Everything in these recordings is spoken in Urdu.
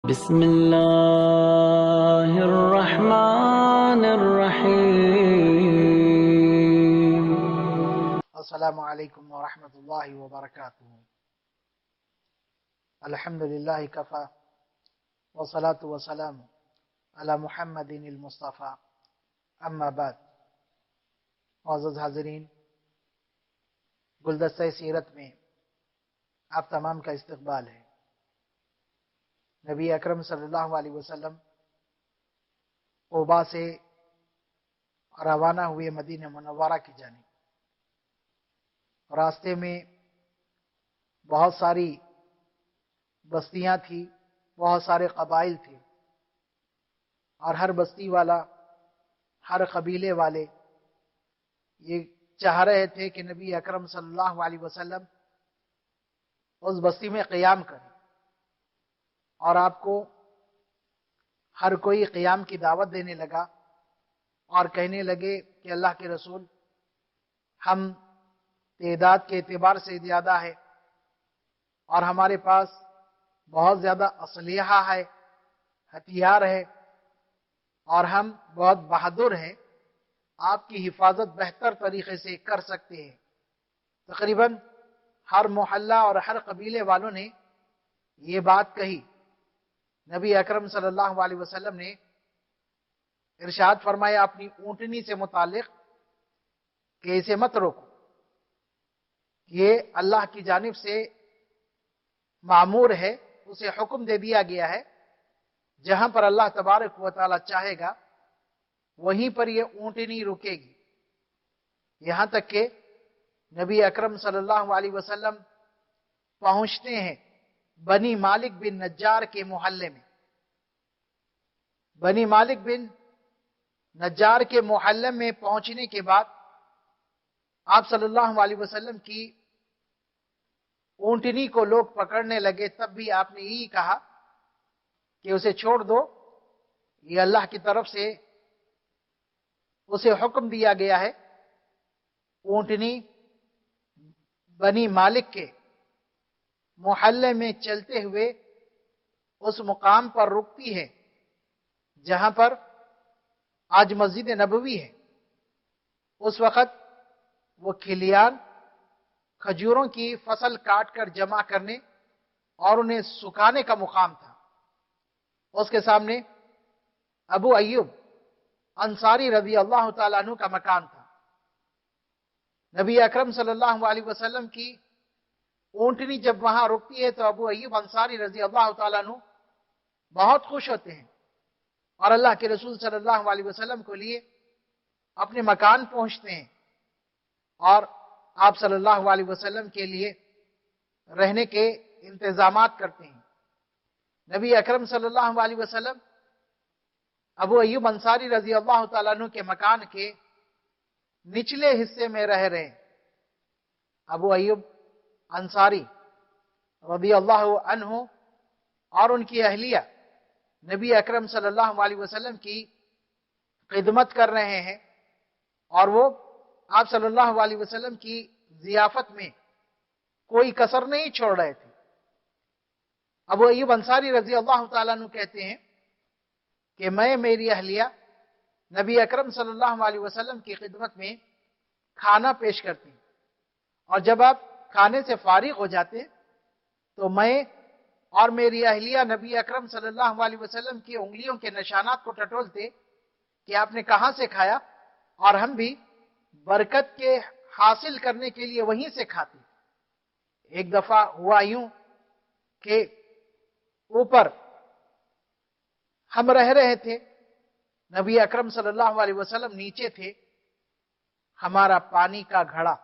بسم الله الرحمن الرحيم. السلام علیکم ورحمۃ اللہ وبرکاتہ. الحمد للہ کفا والصلاة والسلام علی محمد المصطفیٰ. اما بعد. معزز حاضرین، گلدستہ سیرت میں آپ تمام کا استقبال ہے. نبی اکرم صلی اللہ علیہ وسلم قباء سے روانہ ہوئے مدینہ منورہ کی جانب. راستے میں بہت ساری بستیاں تھیں، بہت سارے قبائل تھے، اور ہر بستی والا، ہر قبیلے والے یہ چاہ رہے تھے کہ نبی اکرم صلی اللہ علیہ وسلم اس بستی میں قیام کریں، اور آپ کو ہر کوئی قیام کی دعوت دینے لگا اور کہنے لگے کہ اللہ کے رسول، ہم تعداد کے اعتبار سے زیادہ ہے اور ہمارے پاس بہت زیادہ اسلحہ ہے، ہتھیار ہے، اور ہم بہت بہادر ہیں، آپ کی حفاظت بہتر طریقے سے کر سکتے ہیں. تقریباً ہر محلہ اور ہر قبیلے والوں نے یہ بات کہی. نبی اکرم صلی اللہ علیہ وسلم نے ارشاد فرمایا اپنی اونٹنی سے متعلق کہ اسے مت روکو، یہ اللہ کی جانب سے معمور ہے، اسے حکم دے دیا گیا ہے. جہاں پر اللہ تبارک و تعالی چاہے گا وہیں پر یہ اونٹنی رکے گی. یہاں تک کہ نبی اکرم صلی اللہ علیہ وسلم پہنچتے ہیں بنی مالک بن نجار کے محلے میں. بنی مالک بن نجار کے محلے میں پہنچنے کے بعد آپ صلی اللہ علیہ وسلم کی اونٹنی کو لوگ پکڑنے لگے. تب بھی آپ نے یہی کہا کہ اسے چھوڑ دو، یہ اللہ کی طرف سے اسے حکم دیا گیا ہے. اونٹنی بنی مالک کے محلے میں چلتے ہوئے اس مقام پر رکتی ہے جہاں پر آج مسجد نبوی ہے. اس وقت وہ کھلیان کھجوروں کی فصل کاٹ کر جمع کرنے اور انہیں سکھانے کا مقام تھا. اس کے سامنے ابو ایوب انصاری رضی اللہ تعالیٰ عنہ کا مکان تھا. نبی اکرم صلی اللہ علیہ وسلم کی اونٹنی جب وہاں رکتی ہے تو ابو ایوب انصاری رضی اللہ تعالیٰ عنہ بہت خوش ہوتے ہیں اور اللہ کے رسول صلی اللہ علیہ وسلم کو لیے اپنے مکان پہنچتے ہیں اور آپ صلی اللہ علیہ وسلم کے لیے رہنے کے انتظامات کرتے ہیں. نبی اکرم صلی اللہ علیہ وسلم ابو ایوب انصاری رضی اللہ تعالیٰ عنہ کے مکان کے نچلے حصے میں رہ رہے ہیں. ابو ایوب انصاری رضی اللہ عنہ اور ان کی اہلیہ نبی اکرم صلی اللہ علیہ وسلم کی خدمت کر رہے ہیں اور وہ آپ صلی اللہ علیہ وسلم کی ضیافت میں کوئی کسر نہیں چھوڑ رہے تھے. ابو ایوب انصاری رضی اللہ تعالیٰ عنہ کہتے ہیں کہ میں میری اہلیہ نبی اکرم صلی اللہ علیہ وسلم کی خدمت میں کھانا پیش کرتی ہوں، اور جب آپ کھانے سے فارغ ہو جاتے تو میں اور میری اہلیہ نبی اکرم صلی اللہ علیہ وسلم کی انگلیوں کے نشانات کو ٹٹولتے کہ آپ نے کہاں سے کھایا، اور ہم بھی برکت کے حاصل کرنے کے لیے وہیں سے کھاتے. ایک دفعہ ہوا یوں کہ اوپر ہم رہ رہے تھے، نبی اکرم صلی اللہ علیہ وسلم نیچے تھے. ہمارا پانی کا گھڑا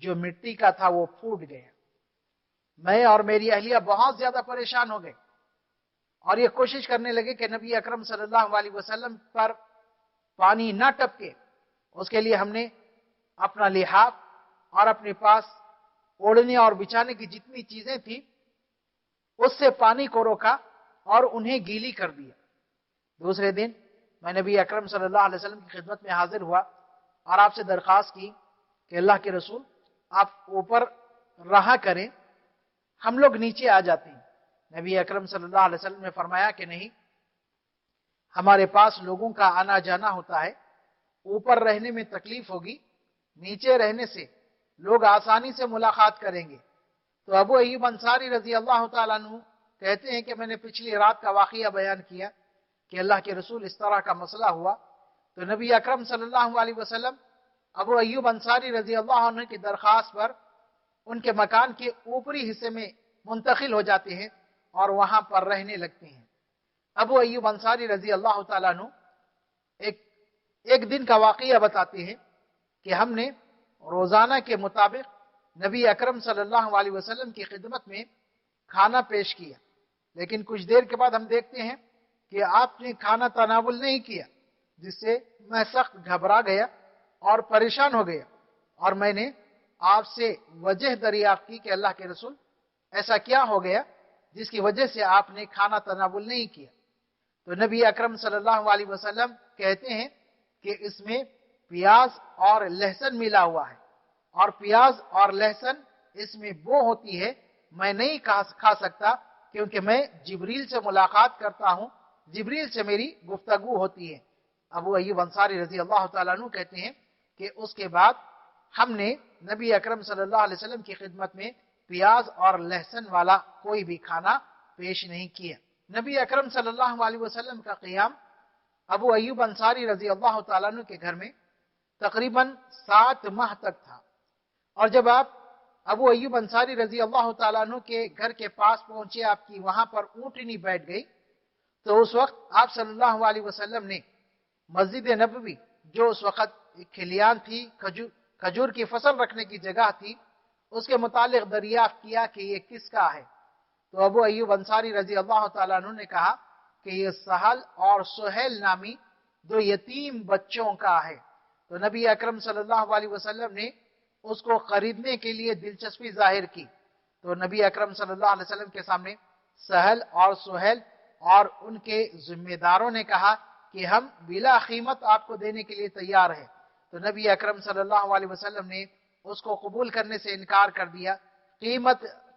جو مٹی کا تھا وہ پھوٹ گیا. میں اور میری اہلیہ بہت زیادہ پریشان ہو گئے اور یہ کوشش کرنے لگے کہ نبی اکرم صلی اللہ علیہ وسلم پر پانی نہ ٹپکے. اس کے لیے ہم نے اپنا لحاف اور اپنے پاس اوڑھنے اور بچھانے کی جتنی چیزیں تھیں اس سے پانی کو روکا اور انہیں گیلی کر دیا. دوسرے دن میں نبی اکرم صلی اللہ علیہ وسلم کی خدمت میں حاضر ہوا اور آپ سے درخواست کی کہ اللہ کے رسول آپ اوپر رہا کریں، ہم لوگ نیچے آ جاتے ہیں. نبی اکرم صلی اللہ علیہ وسلم نے فرمایا کہ نہیں، ہمارے پاس لوگوں کا آنا جانا ہوتا ہے، اوپر رہنے میں تکلیف ہوگی، نیچے رہنے سے لوگ آسانی سے ملاقات کریں گے۔ تو ابو ایوب انصاری رضی اللہ تعالیٰ عنہ کہتے ہیں کہ میں نے پچھلی رات کا واقعہ بیان کیا کہ اللہ کے رسول اس طرح کا مسئلہ ہوا، تو نبی اکرم صلی اللہ علیہ وسلم ابو ایوب انصاری رضی اللہ عنہ کی درخواست پر ان کے مکان کے اوپری حصے میں منتقل ہو جاتے ہیں اور وہاں پر رہنے لگتے ہیں۔ ابو ایوب انصاری رضی اللہ تعالیٰ عنہ ایک دن کا واقعہ بتاتے ہیں کہ ہم نے روزانہ کے مطابق نبی اکرم صلی اللہ علیہ وسلم کی خدمت میں کھانا پیش کیا، لیکن کچھ دیر کے بعد ہم دیکھتے ہیں کہ آپ نے کھانا تناول نہیں کیا، جس سے میں سخت گھبرا گیا اور پریشان ہو گیا، اور میں نے آپ سے وجہ دریافت کی کہ اللہ کے رسول ایسا کیا ہو گیا جس کی وجہ سے آپ نے کھانا تناول نہیں کیا۔ تو نبی اکرم صلی اللہ علیہ وسلم کہتے ہیں کہ اس میں پیاز اور لہسن ملا ہوا ہے، اور پیاز اور لہسن اس میں بو ہوتی ہے، میں نہیں کھا سکتا کیونکہ میں جبریل سے ملاقات کرتا ہوں، جبریل سے میری گفتگو ہوتی ہے۔ ابو ایوب انصاری رضی اللہ تعالیٰ عنہ کہتے ہیں کہ اس کے بعد ہم نے نبی اکرم صلی اللہ علیہ وسلم کی خدمت میں پیاز اور لہسن والا کوئی بھی کھانا پیش نہیں کیا۔ نبی اکرم صلی اللہ علیہ وسلم کا قیام ابو ایوب انصاری رضی اللہ تعالیٰ عنہ کے گھر میں تقریباً 7 ماہ تک تھا، اور جب آپ ابو ایوب انصاری رضی اللہ تعالیٰ عنہ کے گھر کے پاس پہنچے، آپ کی وہاں پر اونٹنی بیٹھ گئی، تو اس وقت آپ صلی اللہ علیہ وسلم نے مسجد نبوی، جو اس وقت کھلیان تھی، کھجور کی فصل رکھنے کی جگہ تھی، اس کے متعلق دریافت کیا کہ یہ کس کا ہے۔ تو ابو ایوب انصاری رضی اللہ تعالیٰ عنہ نے کہا کہ یہ سہل اور سہیل نامی 2 یتیم بچوں کا ہے۔ تو نبی اکرم صلی اللہ علیہ وسلم نے اس کو خریدنے کے لیے دلچسپی ظاہر کی۔ تو نبی اکرم صلی اللہ علیہ وسلم کے سامنے سہل اور سہیل اور ان کے ذمہ داروں نے کہا کہ ہم بلا قیمت آپ کو دینے کے لیے تیار ہیں۔ تو نبی اکرم صلی اللہ علیہ وسلم نے اس کو قبول کرنے سے انکار کر دیا،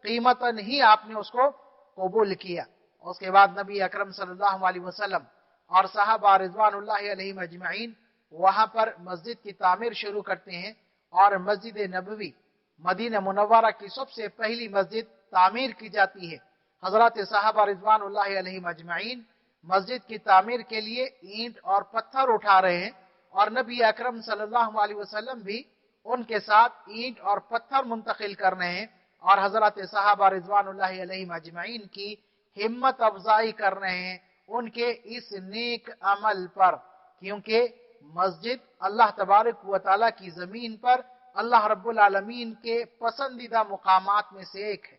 قیمتاً ہی آپ نے اس کو قبول کیا۔ اس کے بعد نبی اکرم صلی اللہ علیہ وسلم اور صحابہ رضوان اللہ علیہم اجمعین وہاں پر مسجد کی تعمیر شروع کرتے ہیں، اور مسجد نبوی مدینہ منورہ کی سب سے پہلی مسجد تعمیر کی جاتی ہے۔ حضرات صحابہ رضوان اللہ علیہم اجمعین مسجد کی تعمیر کے لیے اینٹ اور پتھر اٹھا رہے ہیں، اور نبی اکرم صلی اللہ علیہ وسلم بھی ان کے ساتھ اینٹ اور پتھر منتقل کر رہے ہیں، اور حضرات صحابہ رضوان اللہ علیہم اجمعین کی ہمت افزائی کر رہے ہیں ان کے اس نیک عمل پر، کیونکہ مسجد اللہ تبارک و تعالیٰ کی زمین پر اللہ رب العالمین کے پسندیدہ مقامات میں سے ایک ہے۔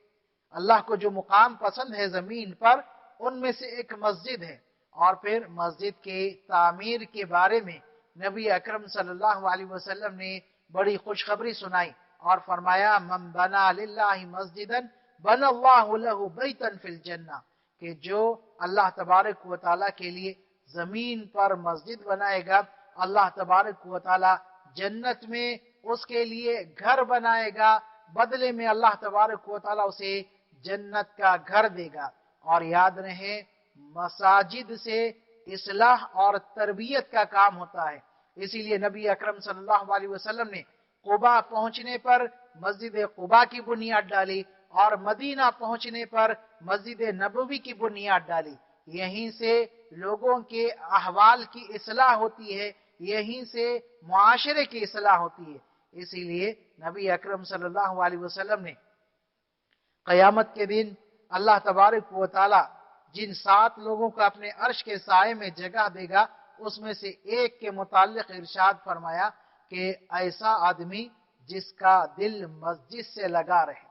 اللہ کو جو مقام پسند ہے زمین پر، ان میں سے ایک مسجد ہے۔ اور پھر مسجد کے تعمیر کے بارے میں نبی اکرم صلی اللہ علیہ وسلم نے بڑی خوشخبری سنائی اور فرمایا من بنا للہ مسجدا بنا اللہ لہ بیتا فی الجنہ، کہ جو اللہ تبارک و تعالیٰ کے لیے زمین پر مسجد بنائے گا، اللہ تبارک و تعالیٰ جنت میں اس کے لیے گھر بنائے گا، بدلے میں اللہ تبارک و تعالیٰ اسے جنت کا گھر دے گا۔ اور یاد رہے مساجد سے اصلاح اور تربیت کا کام ہوتا ہے، اسی لیے نبی اکرم صلی اللہ علیہ وسلم نے قباء پہنچنے پر مسجد قباء کی بنیاد ڈالی، اور مدینہ پہنچنے پر مسجد نبوی کی بنیاد ڈالی۔ یہیں سے لوگوں کے احوال کی اصلاح ہوتی ہے، یہیں سے معاشرے کی اصلاح ہوتی ہے۔ اسی لیے نبی اکرم صلی اللہ علیہ وسلم نے قیامت کے دن اللہ تبارک و تعالی جن 7 لوگوں کو اپنے عرش کے سائے میں جگہ دے گا، اس میں سے ایک کے متعلق ارشاد فرمایا کہ ایسا آدمی جس کا دل مسجد سے لگا رہے،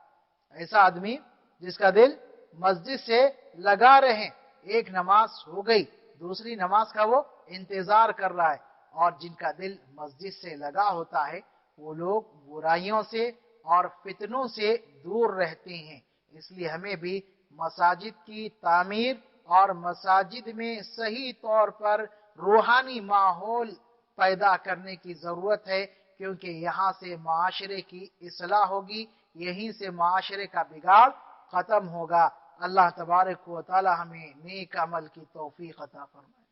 ایسا آدمی جس کا دل مسجد سے لگا رہے، ایک نماز ہو گئی، دوسری نماز کا وہ انتظار کر رہا ہے، اور جن کا دل مسجد سے لگا ہوتا ہے وہ لوگ برائیوں سے اور فتنوں سے دور رہتے ہیں۔ اس لیے ہمیں بھی مساجد کی تعمیر اور مساجد میں صحیح طور پر روحانی ماحول پیدا کرنے کی ضرورت ہے، کیونکہ یہاں سے معاشرے کی اصلاح ہوگی، یہیں سے معاشرے کا بگاڑ ختم ہوگا۔ اللہ تبارک و تعالی ہمیں نیک عمل کی توفیق عطا فرمائے۔